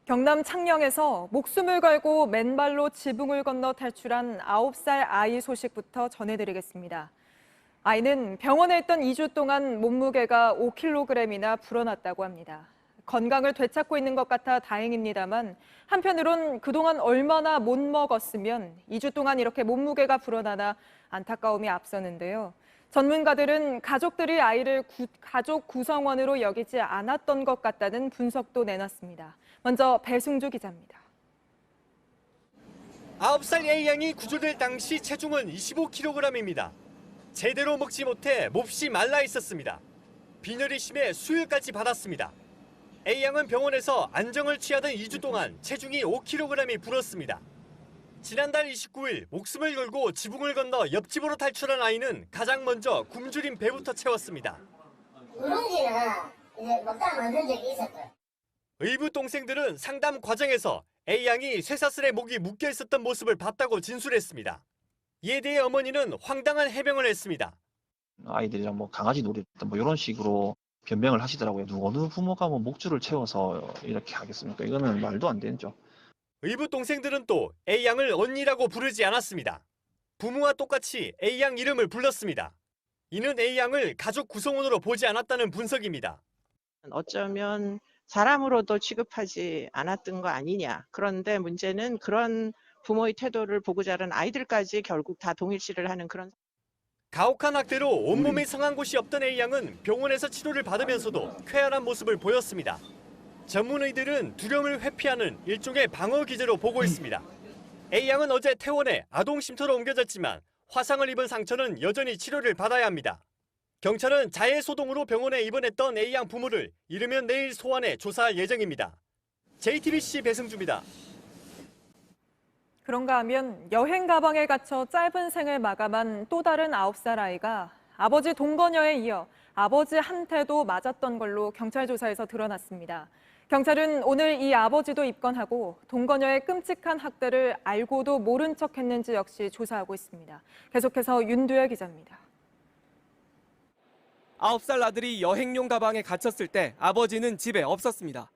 경남 창녕에서 목숨을 걸고 맨발로 지붕을 건너 탈출한 9살 아이 소식부터 전해드리겠습니다. 아이는 병원에 있던 2주 동안 몸무게가 5kg이나 불어났다고 합니다. 건강을 되찾고 있는 것 같아 다행입니다만 한편으론 그동안 얼마나 못 먹었으면 2주 동안 이렇게 몸무게가 불어나나 안타까움이 앞서는데요. 전문가들은 가족들이 아이를 가족 구성원으로 여기지 않았던 것 같다는 분석도 내놨습니다. 먼저 배승주 기자입니다. 9살 A양이 구조될 당시 체중은 25kg입니다. 제대로 먹지 못해 몹시 말라 있었습니다. 빈혈이 심해 수혈까지 받았습니다. A양은 병원에서 안정을 취하던 2주 동안 체중이 5kg이 불었습니다. 지난달 29일 목숨을 걸고 지붕을 건너 옆집으로 탈출한 아이는 가장 먼저 굶주린 배부터 채웠습니다. 누룽지는 이제 먹다가 만든 적이 있었고요. 의붓 동생들은 상담 과정에서 A양이 쇠사슬에 목이 묶여 있었던 모습을 봤다고 진술했습니다. 이에 대해 어머니는 황당한 해명을 했습니다. 아이들이랑 강아지 놀이했다 이런 식으로 변명을 하시더라고요. 어느 부모가 목줄을 채워서 이렇게 하겠습니까? 이거는 말도 안 되죠. 의붓 동생들은 또 A양을 언니라고 부르지 않았습니다. 부모와 똑같이 A양 이름을 불렀습니다. 이는 A양을 가족 구성원으로 보지 않았다는 분석입니다. 어쩌면 사람으로도 취급하지 않았던 거 아니냐. 그런데 문제는 그런 부모의 태도를 보고 자란 아이들까지 결국 다 동일시를 하는 그런. 가혹한 학대로 온몸이 상한 곳이 없던 A양은 병원에서 치료를 받으면서도 쾌활한 모습을 보였습니다. 전문의들은 두려움을 회피하는 일종의 방어 기제로 보고 있습니다. A양은 어제 퇴원해 아동 쉼터로 옮겨졌지만 화상을 입은 상처는 여전히 치료를 받아야 합니다. 경찰은 자해 소동으로 병원에 입원했던 A양 부모를 이르면 내일 소환해 조사할 예정입니다. JTBC 배승주입니다. 그런가 하면 여행 가방에 갇혀 짧은 생을 마감한 또 다른 9살 아이가 아버지 동거녀에 이어 아버지한테도 맞았던 걸로 경찰 조사에서 드러났습니다. 경찰은 오늘 이 아버지도 입건하고 동거녀의 끔찍한 학대를 알고도 모른 척했는지 역시 조사하고 있습니다. 계속해서 윤두열 기자입니다. 9살 아들이 여행용 가방에 갇혔을 때 아버지는 집에 없었습니다.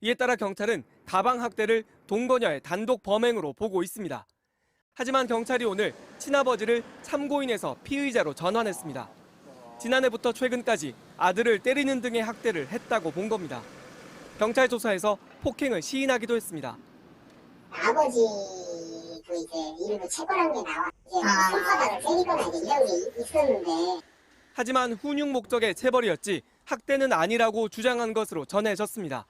이에 따라 경찰은 가방 학대를 동거녀의 단독 범행으로 보고 있습니다. 하지만 경찰이 오늘 친아버지를 참고인에서 피의자로 전환했습니다. 지난해부터 최근까지 아들을 때리는 등의 학대를 했다고 본 겁니다. 경찰 조사에서 폭행을 시인하기도 했습니다. 아버지 그 이제 이름을 체벌한 게 나와. 이제 손바닥을 때리거나 이제 이런 게 있었는데. 하지만 훈육 목적의 체벌이었지 학대는 아니라고 주장한 것으로 전해졌습니다.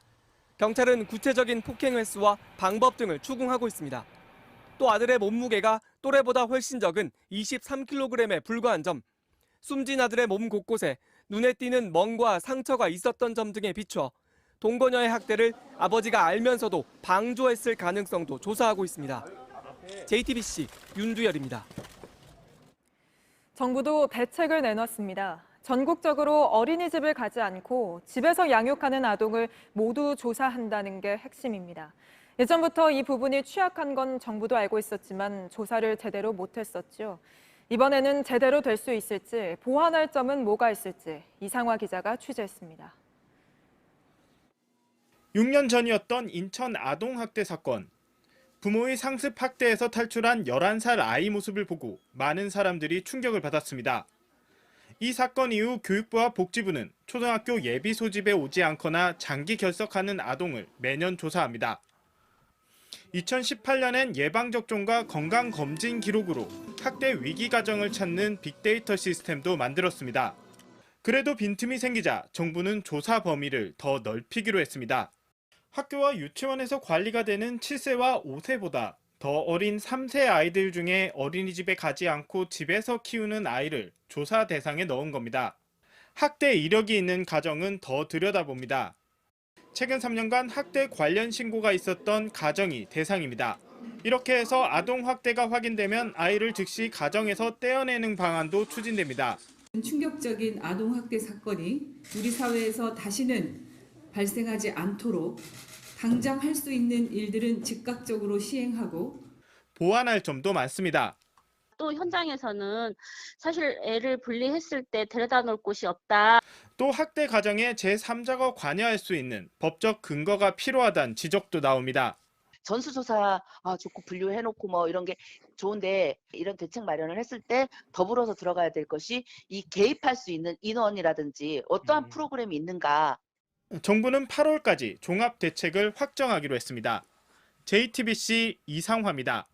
경찰은 구체적인 폭행 횟수와 방법 등을 추궁하고 있습니다. 또 아들의 몸무게가 또래보다 훨씬 적은 23kg에 불과한 점, 숨진 아들의 몸 곳곳에 눈에 띄는 멍과 상처가 있었던 점 등에 비추어 동거녀의 학대를 아버지가 알면서도 방조했을 가능성도 조사하고 있습니다. JTBC 윤두열입니다. 정부도 대책을 내놨습니다. 전국적으로 어린이집을 가지 않고 집에서 양육하는 아동을 모두 조사한다는 게 핵심입니다. 예전부터 이 부분이 취약한 건 정부도 알고 있었지만 조사를 제대로 못했었죠. 이번에는 제대로 될 수 있을지, 보완할 점은 뭐가 있을지 이상화 기자가 취재했습니다. 6년 전이었던 인천 아동학대 사건. 부모의 상습 학대에서 탈출한 11살 아이 모습을 보고 많은 사람들이 충격을 받았습니다. 이 사건 이후 교육부와 복지부는 초등학교 예비 소집에 오지 않거나 장기 결석하는 아동을 매년 조사합니다. 2018년엔 예방접종과 건강검진 기록으로 학대 위기 가정을 찾는 빅데이터 시스템도 만들었습니다. 그래도 빈틈이 생기자 정부는 조사 범위를 더 넓히기로 했습니다. 학교와 유치원에서 관리가 되는 7세와 5세보다 더 어린 3세 아이들 중에 어린이집에 가지 않고 집에서 키우는 아이를 조사 대상에 넣은 겁니다. 학대 이력이 있는 가정은 더 들여다봅니다. 최근 3년간 학대 관련 신고가 있었던 가정이 대상입니다. 이렇게 해서 아동 학대가 확인되면 아이를 즉시 가정에서 떼어내는 방안도 추진됩니다. 충격적인 아동 학대 사건이 우리 사회에서 다시는 발생하지 않도록 당장 할 수 있는 일들은 즉각적으로 시행하고 보완할 점도 많습니다. 또 현장에서는 사실 애를 분리했을 때 데려다 놓을 곳이 없다. 또 학대 가정에 제3자가 관여할 수 있는 법적 근거가 필요하다는 지적도 나옵니다. 전수조사 좋고 분류해놓고 뭐 이런 게 좋은데 이런 대책 마련을 했을 때 더불어서 들어가야 될 것이 이 개입할 수 있는 인원이라든지 어떠한 프로그램이 있는가. 정부는 8월까지 종합 대책을 확정하기로 했습니다. JTBC 이상화입니다.